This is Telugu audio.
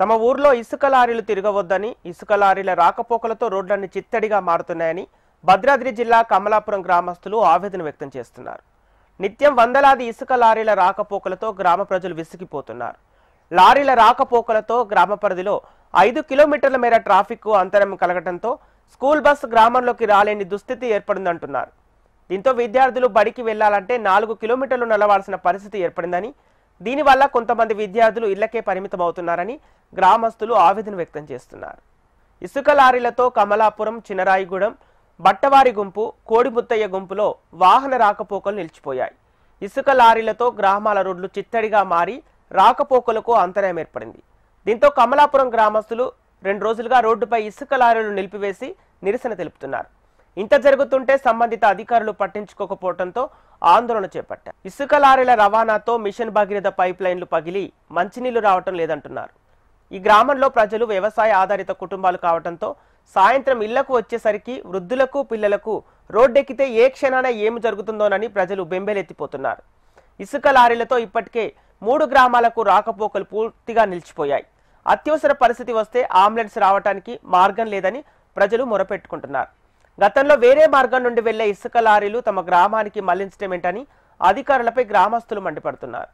తమ ఊర్లో ఇసుక లారీలు తిరగవద్దని, ఇసుక లారీల రాకపోకలతో రోడ్లన్నీ చిత్తడిగా మారుతున్నాయని భద్రాద్రి జిల్లా కమలాపురం గ్రామస్తులు ఆవేదన వ్యక్తం చేస్తున్నారు. నిత్యం వందలాది ఇసుక లారీల రాకపోకలతో గ్రామ ప్రజలు విసిగిపోతున్నారు. లారీల రాకపోకలతో గ్రామ పరిధిలో 5 కిలోమీటర్ల మేర ట్రాఫిక్ అంతరం కలగడంతో స్కూల్ బస్ గ్రామంలోకి రాలేని దుస్థితి ఏర్పడిందంటున్నారు. దీంతో విద్యార్థులు బడికి వెళ్లాలంటే 4 కిలోమీటర్లు నడవాల్సిన పరిస్థితి ఏర్పడిందని, దీనివల్ల కొంతమంది విద్యార్థులు ఇళ్లకే పరిమితమవుతున్నారని గ్రామస్తులు ఆవేదన వ్యక్తం చేస్తున్నారు. ఇసుక లారీలతో కమలాపురం, చినరాయిగూడెం, బట్టవారి గుంపు, కోడిముత్తయ్య గుంపులో వాహన రాకపోకలు నిలిచిపోయాయి. ఇసుక లారీలతో గ్రామాల రోడ్లు చిత్తడిగా మారి రాకపోకలకు అంతరాయం ఏర్పడింది. దీంతో కమలాపురం గ్రామస్తులు 2 రోజులుగా రోడ్డుపై ఇసుక లారీలు నిలిపివేసి నిరసన తెలుపుతున్నారు. ఇంత జరుగుతుంటే సంబంధిత అధికారులు పట్టించుకోకపోవడంతో ఆందోళన చేపట్టారు. ఇసుక లారీల రవాణాతో మిషన్ భగీరథ పైప్ లైన్లు పగిలి మంచినీళ్లు రావటం లేదంటున్నారు. ఈ గ్రామంలో ప్రజలు వ్యవసాయ ఆధారిత కుటుంబాలు కావడంతో సాయంత్రం ఇళ్లకు వచ్చేసరికి వృద్ధులకు, పిల్లలకు రోడ్డెక్కితే ఏ క్షణాన ఏమి జరుగుతుందోనని ప్రజలు బెంబేలెత్తిపోతున్నారు. ఇసుక లారీలతో ఇప్పటికే 3 గ్రామాలకు రాకపోకలు పూర్తిగా నిలిచిపోయాయి. అత్యవసర పరిస్థితి వస్తే అంబులెన్స్ రావడానికి మార్గం లేదని ప్రజలు మొరపెట్టుకుంటున్నారు. గతంలో వేరే మార్గం నుండి వెళ్లే ఇసుక లారీలు తమ గ్రామానికి మళ్లించడమేంటని అధికారులపై గ్రామస్తులు మండిపడుతున్నారు.